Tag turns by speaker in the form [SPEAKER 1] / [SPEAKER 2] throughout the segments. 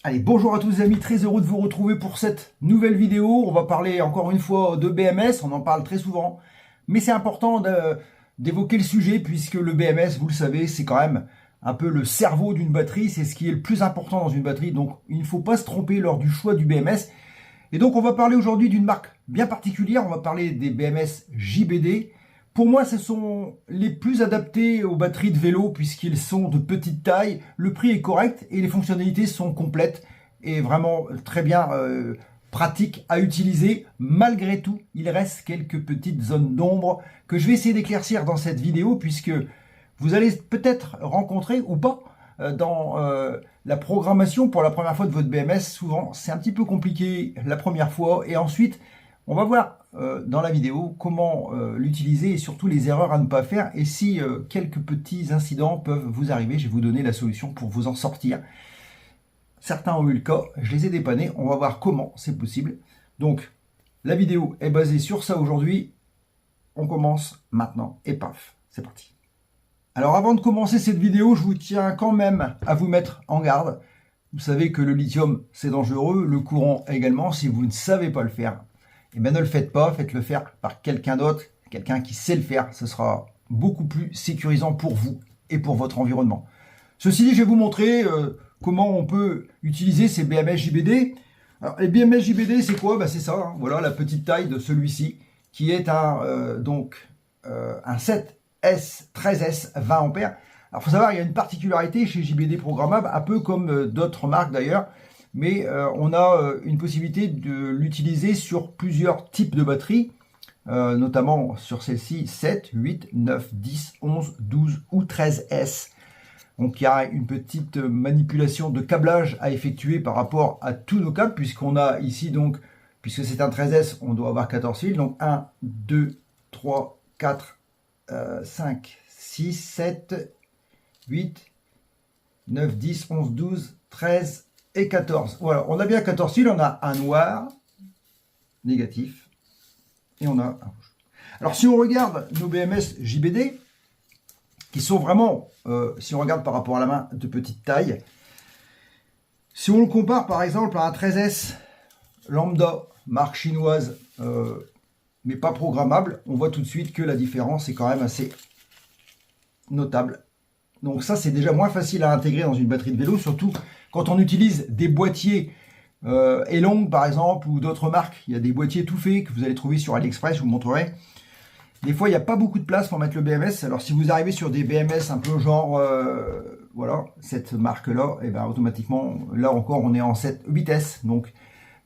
[SPEAKER 1] Allez, bonjour à tous les amis, très heureux de vous retrouver pour cette nouvelle vidéo. On va parler encore une fois de BMS, on en parle très souvent, mais c'est important d'évoquer le sujet puisque le BMS, vous le savez, c'est quand même un peu le cerveau d'une batterie, c'est ce qui est le plus important dans une batterie, donc il ne faut pas se tromper lors du choix du BMS. Et donc on va parler aujourd'hui d'une marque bien particulière, on va parler des BMS JBD. Pour moi, ce sont les plus adaptés aux batteries de vélo puisqu'ils sont de petite taille, le prix est correct et les fonctionnalités sont complètes et vraiment très bien pratiques à utiliser. Malgré tout, il reste quelques petites zones d'ombre que je vais essayer d'éclaircir dans cette vidéo puisque vous allez peut-être rencontrer ou pas dans la programmation pour la première fois de votre BMS. Souvent, c'est un petit peu compliqué la première fois et ensuite, on va voir dans la vidéo comment l'utiliser et surtout les erreurs à ne pas faire. Et si quelques petits incidents peuvent vous arriver, je vais vous donner la solution pour vous en sortir. Certains ont eu le cas, je les ai dépannés. On va voir comment c'est possible. Donc, la vidéo est basée sur ça aujourd'hui. On commence maintenant et paf, c'est parti. Alors avant de commencer cette vidéo, je vous tiens quand même à vous mettre en garde. Vous savez que le lithium, c'est dangereux, le courant également. Si vous ne savez pas le faire, eh bien ne le faites pas, faites-le faire par quelqu'un d'autre, quelqu'un qui sait le faire. Ce sera beaucoup plus sécurisant pour vous et pour votre environnement. Ceci dit, je vais vous montrer comment on peut utiliser ces BMS JBD. Alors, les BMS JBD, c'est quoi? C'est ça, hein. Voilà la petite taille de celui-ci, qui est un 7S 13S 20 ampères. Alors, il faut savoir, il y a une particularité chez JBD programmable, un peu comme d'autres marques d'ailleurs, mais on a une possibilité de l'utiliser sur plusieurs types de batteries, notamment sur celle-ci 7, 8, 9, 10, 11, 12 ou 13S. Donc il y a une petite manipulation de câblage à effectuer par rapport à tous nos câbles, puisqu'on a ici donc, puisque c'est un 13S, on doit avoir 14 fils, donc 1, 2, 3, 4, 5, 6, 7, 8, 9, 10, 11, 12, 13 et 14. Voilà, on a bien 14 fils, on a un noir, négatif, et on a un rouge. Alors si on regarde nos BMS JBD, qui sont vraiment, si on regarde par rapport à la main, de petite taille, si on le compare par exemple à un 13S lambda, marque chinoise, mais pas programmable, on voit tout de suite que la différence est quand même assez notable. Donc ça, c'est déjà moins facile à intégrer dans une batterie de vélo, surtout quand on utilise des boîtiers Elong par exemple, ou d'autres marques. Il y a des boîtiers tout faits que vous allez trouver sur AliExpress, je vous montrerai. Des fois, il n'y a pas beaucoup de place pour mettre le BMS. Alors, si vous arrivez sur des BMS un peu genre, voilà, cette marque-là, et bien automatiquement, là encore, on est en 8S. Donc,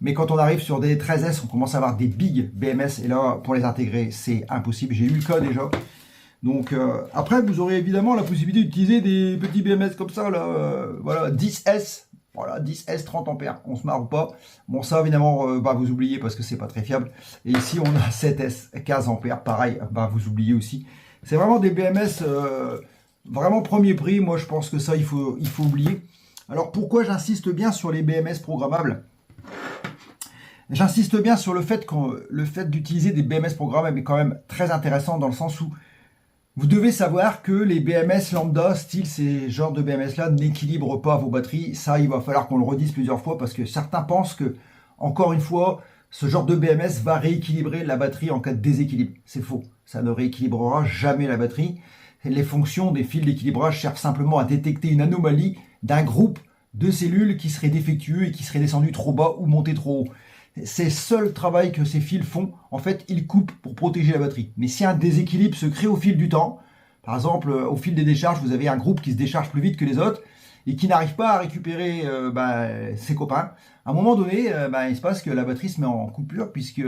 [SPEAKER 1] mais quand on arrive sur des 13S, on commence à avoir des big BMS. Et là, pour les intégrer, c'est impossible. J'ai eu le cas déjà. Donc, après, vous aurez évidemment la possibilité d'utiliser des petits BMS comme ça, là, voilà, 10S. Voilà, 10S 30 ampères, on se marre ou pas. Bon, ça, évidemment, vous oubliez parce que c'est pas très fiable. Et ici, on a 7S 15 ampères, pareil, vous oubliez aussi. C'est vraiment des BMS vraiment premier prix. Moi, je pense que ça, il faut oublier. Alors, pourquoi j'insiste bien sur les BMS programmables? J'insiste bien sur le fait d'utiliser des BMS programmables est quand même très intéressant dans le sens où vous devez savoir que les BMS lambda, style ces genres de BMS-là, n'équilibrent pas vos batteries. Ça, il va falloir qu'on le redise plusieurs fois parce que certains pensent que, encore une fois, ce genre de BMS va rééquilibrer la batterie en cas de déséquilibre. C'est faux. Ça ne rééquilibrera jamais la batterie. Les fonctions des fils d'équilibrage servent simplement à détecter une anomalie d'un groupe de cellules qui serait défectueux et qui serait descendu trop bas ou monté trop haut. C'est le seul travail que ces fils font. En fait, ils coupent pour protéger la batterie. Mais si un déséquilibre se crée au fil du temps, par exemple, au fil des décharges, vous avez un groupe qui se décharge plus vite que les autres et qui n'arrive pas à récupérer ses copains, à un moment donné, il se passe que la batterie se met en coupure puisque,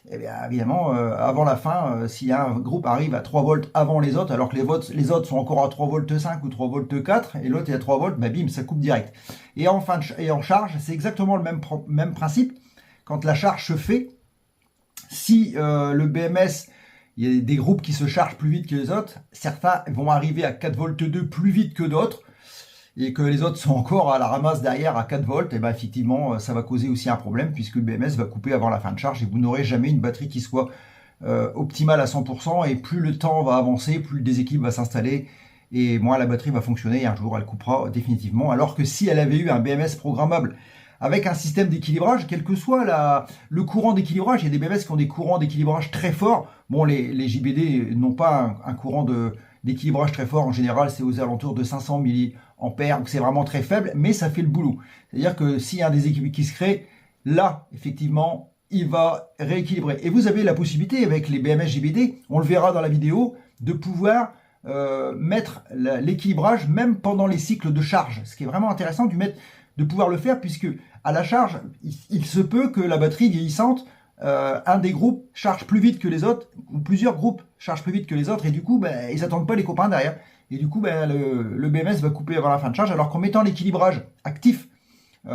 [SPEAKER 1] évidemment, avant la fin, si un groupe arrive à 3 volts avant les autres, alors que les autres sont encore à 3 volts 5 ou 3 volts 4 et l'autre est à 3 volts, bim, ça coupe direct. Et en charge, c'est exactement le même principe. Quand la charge se fait, si le BMS, il y a des groupes qui se chargent plus vite que les autres, certains vont arriver à 4 volts 2 plus vite que d'autres, et que les autres sont encore à la ramasse derrière à 4 volts, et effectivement, ça va causer aussi un problème, puisque le BMS va couper avant la fin de charge, et vous n'aurez jamais une batterie qui soit optimale à 100%, et plus le temps va avancer, plus le déséquilibre va s'installer, et moi la batterie va fonctionner et un jour elle coupera définitivement. Alors que si elle avait eu un BMS programmable avec un système d'équilibrage, quel que soit le courant d'équilibrage, il y a des BMS qui ont des courants d'équilibrage très forts. Bon, les JBD n'ont pas un courant d'équilibrage très fort. En général, c'est aux alentours de 500 milliampères, donc c'est vraiment très faible, mais ça fait le boulot. C'est-à-dire que s'il y a un déséquilibre qui se crée, là, effectivement, il va rééquilibrer. Et vous avez la possibilité, avec les BMS JBD, on le verra dans la vidéo, de pouvoir mettre l'équilibrage même pendant les cycles de charge. Ce qui est vraiment intéressant de pouvoir le faire, puisque à la charge, il se peut que la batterie vieillissante, un des groupes charge plus vite que les autres, ou plusieurs groupes chargent plus vite que les autres, et du coup, ils n'attendent pas les copains derrière. Et du coup, le BMS va couper avant la fin de charge, alors qu'en mettant l'équilibrage actif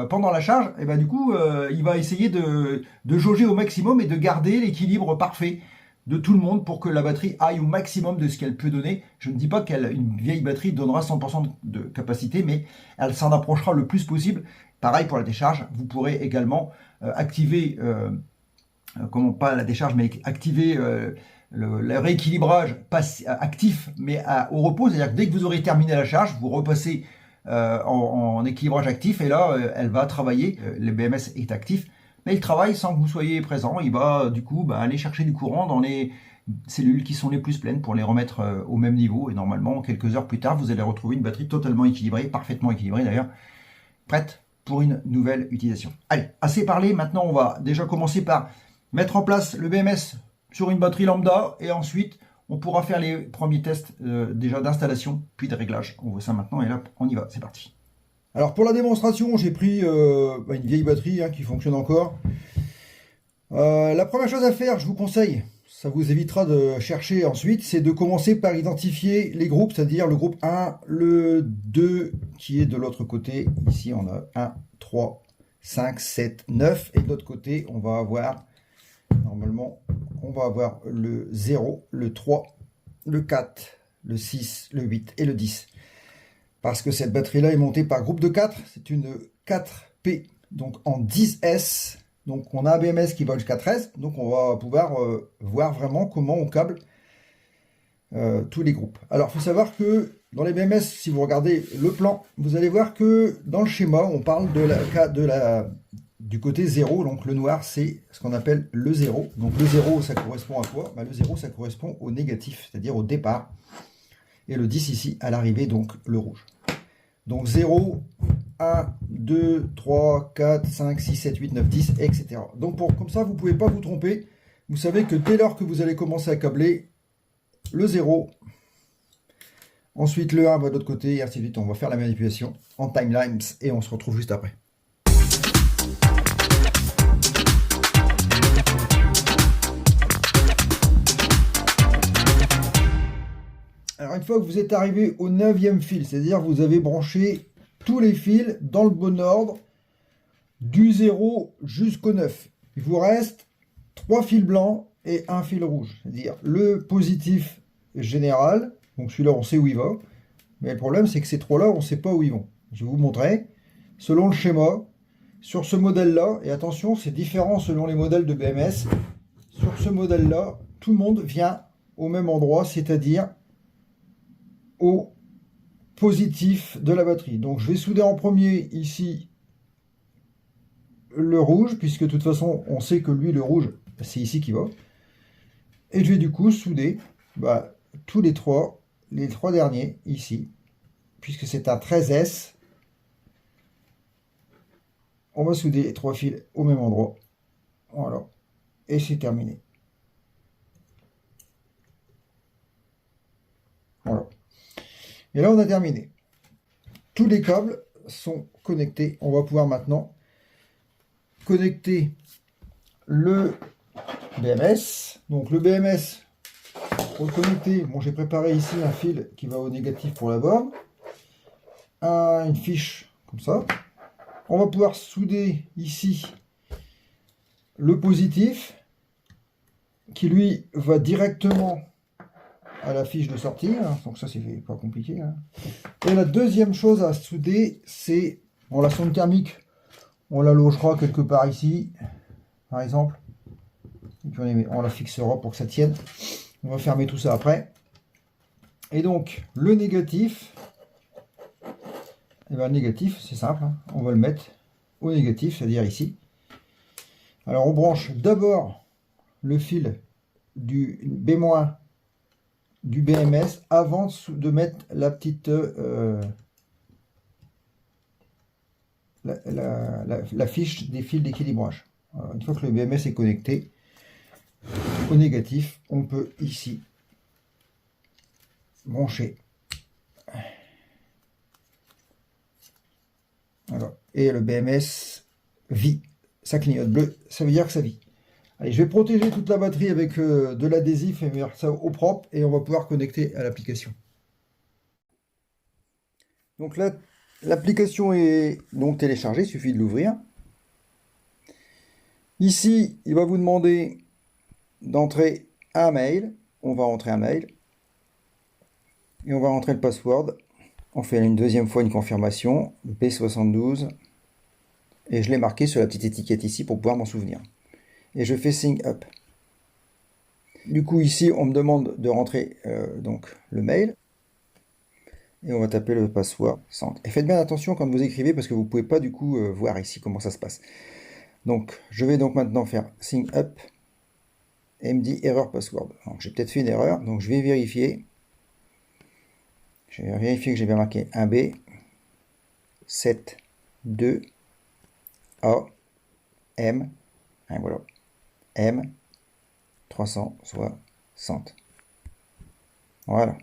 [SPEAKER 1] pendant la charge, et du coup, il va essayer de jauger au maximum et de garder l'équilibre parfait de tout le monde pour que la batterie aille au maximum de ce qu'elle peut donner. Je ne dis pas qu'une vieille batterie donnera 100% de capacité, mais elle s'en approchera le plus possible. Pareil pour la décharge, vous pourrez également activer, comment pas la décharge, mais activer le rééquilibrage actif, mais au repos. C'est-à-dire que dès que vous aurez terminé la charge, vous repassez en équilibrage actif, et là, elle va travailler. Le BMS est actif, mais il travaille sans que vous soyez présent. Il va du coup aller chercher du courant dans les cellules qui sont les plus pleines pour les remettre au même niveau. Et normalement, quelques heures plus tard, vous allez retrouver une batterie totalement équilibrée, parfaitement équilibrée d'ailleurs, prête pour une nouvelle utilisation. Allez, assez parlé. Maintenant, on va déjà commencer par mettre en place le BMS sur une batterie lambda, et ensuite, on pourra faire les premiers tests déjà d'installation, puis de réglage. On voit ça maintenant, et là, on y va. C'est parti. Alors pour la démonstration, j'ai pris une vieille batterie qui fonctionne encore. La première chose à faire, je vous conseille, ça vous évitera de chercher ensuite, c'est de commencer par identifier les groupes, c'est-à-dire le groupe 1, le 2 qui est de l'autre côté. Ici on a 1, 3, 5, 7, 9, et de l'autre côté on va avoir, normalement, on va avoir le 0, le 3, le 4, le 6, le 8 et le 10. Parce que cette batterie-là est montée par groupe de 4, c'est une 4P, donc en 10S. Donc on a un BMS qui va jusqu'à 13, donc on va pouvoir voir vraiment comment on câble tous les groupes. Alors il faut savoir que dans les BMS, si vous regardez le plan, vous allez voir que dans le schéma, on parle du côté 0, donc le noir c'est ce qu'on appelle le 0. Donc le 0 ça correspond à quoi? Le 0 ça correspond au négatif, c'est-à-dire au départ. Et le 10 ici à l'arrivée, donc le rouge. Donc 0, 1, 2, 3, 4, 5, 6, 7, 8, 9, 10, etc. Donc comme ça, vous ne pouvez pas vous tromper. Vous savez que dès lors que vous allez commencer à câbler, le 0, ensuite le 1 va de l'autre côté, et ainsi de suite. On va faire la manipulation en timelines, et on se retrouve juste après. Alors une fois que vous êtes arrivé au 9e fil, c'est-à-dire vous avez branché tous les fils dans le bon ordre, du 0 jusqu'au 9. Il vous reste 3 fils blancs et un fil rouge, c'est-à-dire le positif général, donc celui-là on sait où il va, mais le problème c'est que ces trois-là on ne sait pas où ils vont. Je vais vous montrer, selon le schéma, sur ce modèle-là, et attention c'est différent selon les modèles de BMS, sur ce modèle-là, tout le monde vient au même endroit, c'est-à-dire au positif de la batterie. Donc je vais souder en premier ici le rouge, puisque de toute façon on sait que lui le rouge c'est ici qu'il va, et je vais du coup souder tous les trois derniers ici, puisque c'est un 13S. On va souder les 3 fils au même endroit, voilà, et c'est terminé. Voilà. Et là, on a terminé. Tous les câbles sont connectés. On va pouvoir maintenant connecter le BMS. Donc le BMS, pour le connecter, bon, j'ai préparé ici un fil qui va au négatif pour la borne. Une fiche comme ça. On va pouvoir souder ici le positif, qui lui va directement à la fiche de sortie, donc ça c'est pas compliqué. Et la deuxième chose à souder, c'est la sonde thermique, on la logera quelque part ici, par exemple, et puis on la fixera pour que ça tienne. On va fermer tout ça après. Et donc, le négatif, eh ben, le négatif, c'est simple, hein. On va le mettre au négatif, c'est-à-dire ici. Alors, on branche d'abord le fil du B- du BMS avant de mettre la petite la fiche des fils d'équilibrage. Une fois que le BMS est connecté au négatif, on peut ici brancher. Voilà. Et le BMS vit. Ça clignote bleu, ça veut dire que ça vit. Allez, je vais protéger toute la batterie avec de l'adhésif et mettre ça au propre et on va pouvoir connecter à l'application. Donc là, l'application est donc téléchargée, il suffit de l'ouvrir. Ici, il va vous demander d'entrer un mail. On va entrer un mail. Et on va rentrer le password. On fait une deuxième fois une confirmation, B72. Et je l'ai marqué sur la petite étiquette ici pour pouvoir m'en souvenir. Et je fais Sign Up. Du coup, ici, on me demande de rentrer donc le mail. Et on va taper le password centre. Et faites bien attention quand vous écrivez parce que vous ne pouvez pas du coup voir ici comment ça se passe. Donc, je vais donc maintenant faire Sign Up. Et il me dit erreur password. J'ai peut-être fait une erreur, donc je vais vérifier. Je vais vérifier que j'ai bien marqué 1B 7 2 A M. Et voilà. M 360. Voilà.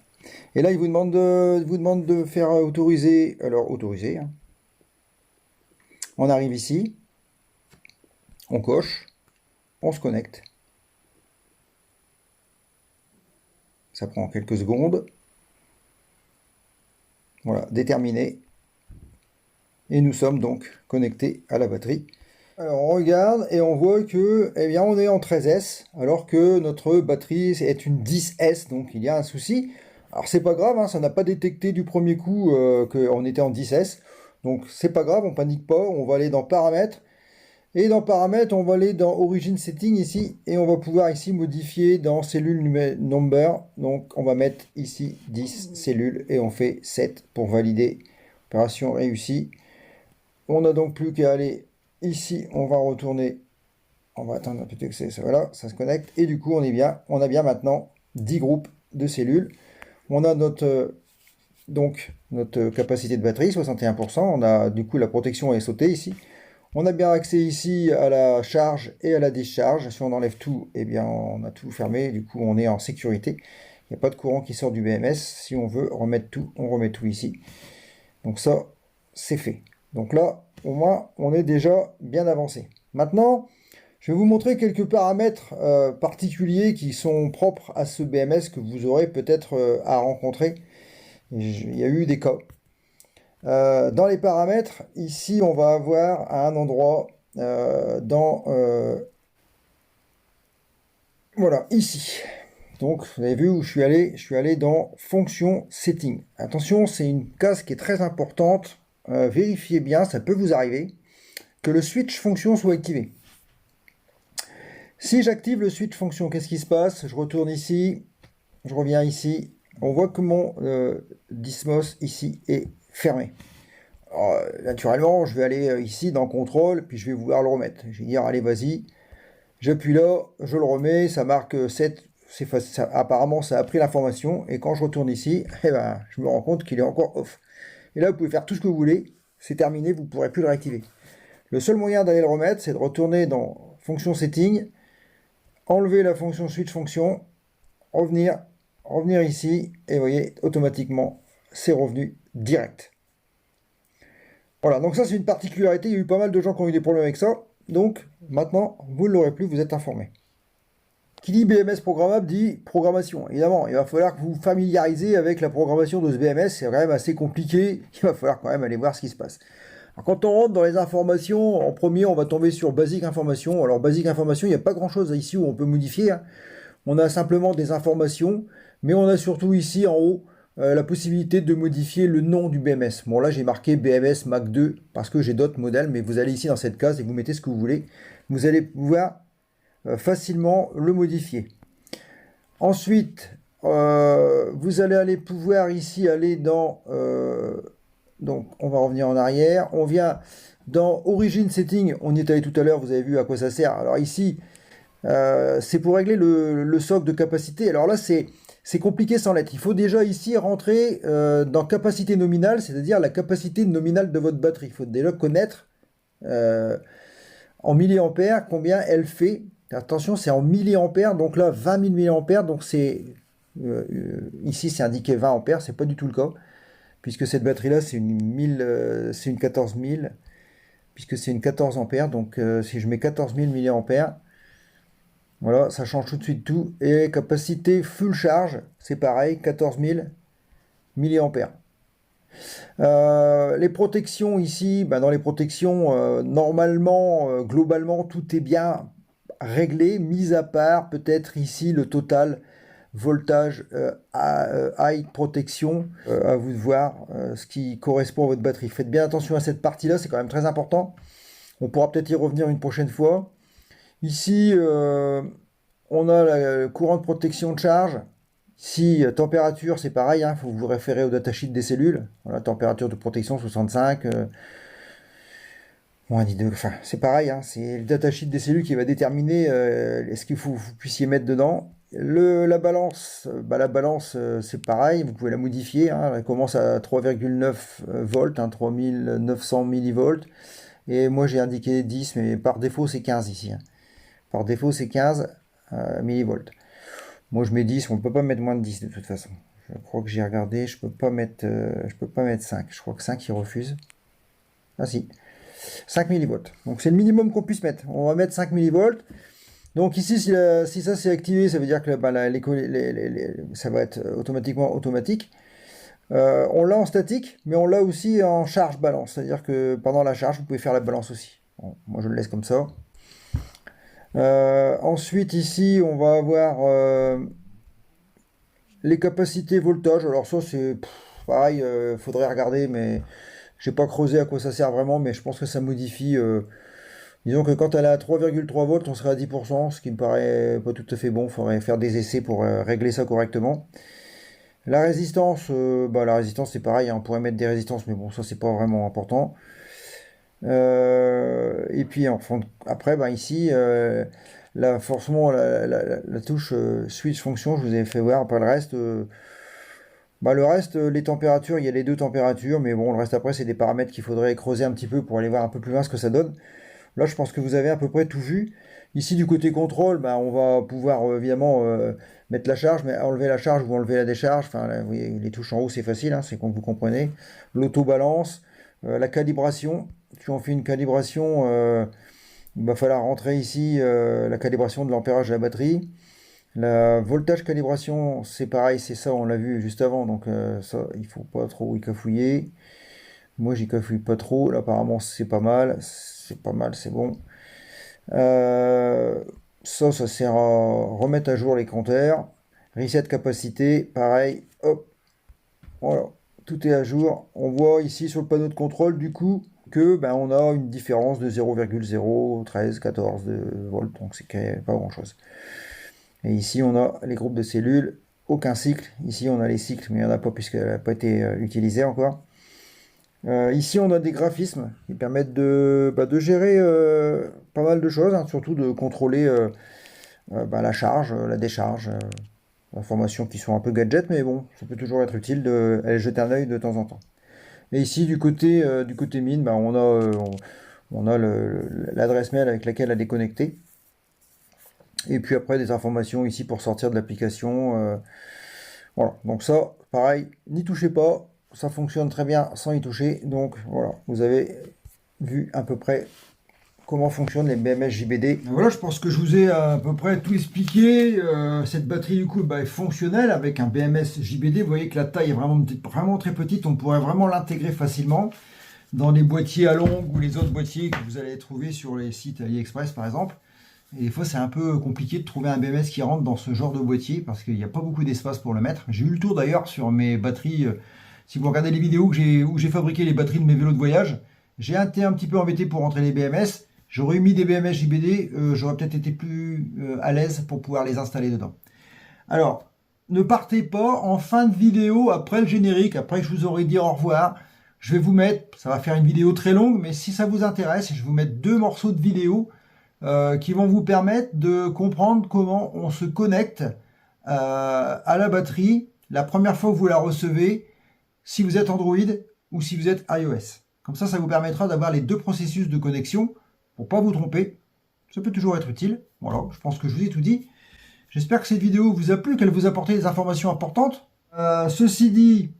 [SPEAKER 1] Et là, il vous demande de faire autoriser. Alors, autoriser. Hein. On arrive ici. On coche. On se connecte. Ça prend quelques secondes. Voilà, déterminé. Et nous sommes donc connectés à la batterie. Alors on regarde et on voit que eh bien, on est en 13S alors que notre batterie est une 10S, donc il y a un souci. Alors c'est pas grave, hein, ça n'a pas détecté du premier coup qu'on était en 10S. Donc c'est pas grave, on panique pas, on va aller dans paramètres. Et dans paramètres, on va aller dans origin setting ici et on va pouvoir ici modifier dans cellule number. Donc on va mettre ici 10 cellules et on fait 7 pour valider. Opération réussie. On n'a donc plus qu'à aller ici, on va retourner. On va attendre un peu que c'est voilà, ça se connecte et du coup on est bien. On a bien maintenant 10 groupes de cellules. On a notre capacité de batterie 61%. On a du coup la protection est sautée ici. On a bien accès ici à la charge et à la décharge. Si on enlève tout, eh bien on a tout fermé. Du coup, on est en sécurité. Il n'y a pas de courant qui sort du BMS. Si on veut remettre tout, on remet tout ici. Donc ça, c'est fait. Donc là, au moins, on est déjà bien avancé. Maintenant, je vais vous montrer quelques paramètres particuliers qui sont propres à ce BMS que vous aurez peut-être à rencontrer. Il y a eu des cas. Dans les paramètres, ici, on va avoir à un endroit voilà, ici. Donc, vous avez vu où je suis allé dans fonction setting. Attention, c'est une case qui est très importante. Vérifiez bien, ça peut vous arriver, que le switch fonction soit activé. Si j'active le switch fonction, qu'est-ce qui se passe? Je retourne ici, je reviens ici. On voit que mon Dysmos ici est fermé. Alors, naturellement, je vais aller ici dans contrôle, puis je vais vouloir le remettre. Je vais dire, allez, vas-y. J'appuie là, je le remets, ça marque 7. Apparemment, ça a pris l'information. Et quand je retourne ici, eh ben, je me rends compte qu'il est encore off. Et là, vous pouvez faire tout ce que vous voulez. C'est terminé, vous ne pourrez plus le réactiver. Le seul moyen d'aller le remettre, c'est de retourner dans fonction setting, enlever la fonction switch fonction, revenir ici, et vous voyez, automatiquement, c'est revenu direct. Voilà, donc ça c'est une particularité, il y a eu pas mal de gens qui ont eu des problèmes avec ça, donc maintenant, vous ne l'aurez plus, vous êtes informé. Qui dit BMS programmable dit programmation. Évidemment, il va falloir que vous vous familiarisez avec la programmation de ce BMS, c'est quand même assez compliqué, il va falloir quand même aller voir ce qui se passe. Alors, quand on rentre dans les informations, en premier, on va tomber sur Basic Information. Alors, Basic Information, il n'y a pas grand-chose ici où on peut modifier. Hein. On a simplement des informations, mais on a surtout ici, en haut, la possibilité de modifier le nom du BMS. Bon, là, j'ai marqué BMS Mac 2 parce que j'ai d'autres modèles, mais vous allez ici dans cette case et vous mettez ce que vous voulez. Vous allez pouvoir facilement le modifier. Ensuite, vous allez aller pouvoir ici aller dans... donc, on va revenir en arrière. On vient dans Origin Setting. On y est allé tout à l'heure. Vous avez vu à quoi ça sert. Alors ici, c'est pour régler le socle de capacité. Alors là, c'est compliqué sans l'être. Il faut déjà ici rentrer dans capacité nominale, c'est-à-dire la capacité nominale de votre batterie. Il faut déjà connaître en milliampères combien elle fait. Attention, c'est en milliampères, donc là 20 000 milliampères, donc c'est ici c'est indiqué 20 ampères, c'est pas du tout le cas, puisque cette batterie-là c'est une 14 000, puisque c'est une 14 ampères, donc si je mets 14 000 milliampères, voilà, ça change tout de suite tout. Et capacité full charge, c'est pareil, 14 000 milliampères. Les protections ici, dans les protections, normalement, globalement, tout est bien réglé, mis à part peut-être ici le total voltage high protection. À vous de voir ce qui correspond à votre batterie. Faites bien attention à cette partie-là, c'est quand même très important. On pourra peut-être y revenir une prochaine fois. Ici, on a le courant de protection de charge. Ici, température, c'est pareil, il faut vous référer au datasheet des cellules. Voilà, température de protection 65. Enfin, c'est pareil, c'est le datasheet des cellules qui va déterminer ce qu'il faut que vous puissiez mettre dedans. La balance, c'est pareil, vous pouvez la modifier. Elle commence à 3,9 volts, 3900 millivolts. Et moi j'ai indiqué 10, mais par défaut c'est 15 ici. Par défaut c'est 15 millivolts. Moi je mets 10, on ne peut pas mettre moins de 10 de toute façon. Je crois que j'ai regardé, je peux pas mettre 5. Je crois que 5 il refuse. Ah si. 5 millivolts. Donc c'est le minimum qu'on puisse mettre. On va mettre 5 millivolts. Donc ici, si ça c'est activé, ça veut dire que ça va être automatiquement automatique. On l'a en statique, mais on l'a aussi en charge balance. C'est-à-dire que pendant la charge, vous pouvez faire la balance aussi. Bon, moi je le laisse comme ça. Ensuite ici, on va avoir les capacités voltage. Alors ça c'est pareil, faudrait regarder, mais j'ai pas creusé à quoi ça sert vraiment, mais je pense que ça modifie. Disons que quand elle est à 3,3 volts, on serait à 10%, ce qui me paraît pas tout à fait bon. Il faudrait faire des essais pour régler ça correctement. La résistance, c'est pareil, on pourrait mettre des résistances, mais bon, ça c'est pas vraiment important. Et puis après, ici, forcément la touche switch fonction, je vous avais fait voir. Après le reste. Le reste, les températures, il y a les deux températures, mais bon, le reste après, c'est des paramètres qu'il faudrait creuser un petit peu pour aller voir un peu plus loin ce que ça donne. Là, je pense que vous avez à peu près tout vu. Ici, du côté contrôle, on va pouvoir évidemment mettre la charge, mais enlever la charge ou enlever la décharge. Enfin, là, vous voyez, les touches en haut, c'est facile, c'est comme vous comprenez. L'auto-balance, la calibration. Si on fait une calibration, il va falloir rentrer ici la calibration de l'ampérage de la batterie. La voltage calibration, c'est pareil, c'est ça, on l'a vu juste avant, donc ça, il faut pas trop y cafouiller. Moi, j'y cafouille pas trop, là, apparemment, c'est pas mal, c'est bon. Ça sert à remettre à jour les compteurs. Reset capacité, pareil, hop, voilà, tout est à jour. On voit ici sur le panneau de contrôle, du coup, que on a une différence de 0,01314 volts, donc c'est pas grand-chose. Et ici, on a les groupes de cellules, aucun cycle. Ici, on a les cycles, mais il n'y en a pas puisqu'elle n'a pas été utilisée encore. Ici, on a des graphismes qui permettent de gérer pas mal de choses, surtout de contrôler la charge, la décharge, informations qui sont un peu gadget, mais bon, ça peut toujours être utile d'aller jeter un œil de temps en temps. Et ici, du côté mine, on a l'adresse mail avec laquelle elle est connectée. Et puis après, des informations ici pour sortir de l'application. Voilà, donc ça, pareil, n'y touchez pas. Ça fonctionne très bien sans y toucher. Donc voilà, vous avez vu à peu près comment fonctionnent les BMS JBD. Voilà, je pense que je vous ai à peu près tout expliqué. Cette batterie du coup est fonctionnelle avec un BMS JBD. Vous voyez que la taille est vraiment très petite. On pourrait vraiment l'intégrer facilement dans les boîtiers à longue ou les autres boîtiers que vous allez trouver sur les sites AliExpress par exemple. Et des fois, c'est un peu compliqué de trouver un BMS qui rentre dans ce genre de boîtier parce qu'il n'y a pas beaucoup d'espace pour le mettre. J'ai eu le tour d'ailleurs sur mes batteries. Si vous regardez les vidéos où j'ai fabriqué les batteries de mes vélos de voyage, j'ai été un petit peu embêté pour rentrer les BMS. J'aurais mis des BMS JBD, j'aurais peut-être été plus à l'aise pour pouvoir les installer dedans. Alors, ne partez pas en fin de vidéo après le générique, après que je vous aurai dit au revoir. Je vais vous mettre, ça va faire une vidéo très longue, mais si ça vous intéresse, je vais vous mettre 2 morceaux de vidéo qui vont vous permettre de comprendre comment on se connecte à la batterie la première fois que vous la recevez, si vous êtes Android ou si vous êtes iOS. Comme ça vous permettra d'avoir les 2 processus de connexion pour pas vous tromper. Ça peut toujours être utile. Voilà, je pense que je vous ai tout dit. J'espère que cette vidéo vous a plu, qu'elle vous a apporté des informations importantes. Ceci dit,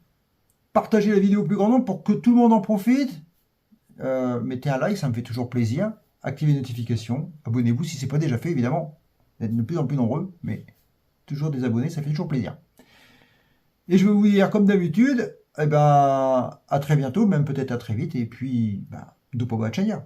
[SPEAKER 1] partagez la vidéo au plus grand nombre pour que tout le monde en profite. Mettez un like, ça me fait toujours plaisir. Activez les notifications. Abonnez-vous si ce n'est pas déjà fait, évidemment. Vous êtes de plus en plus nombreux, mais toujours des abonnés, ça fait toujours plaisir. Et je vais vous dire, comme d'habitude, à très bientôt, même peut-être à très vite. Et puis, do pobacenia.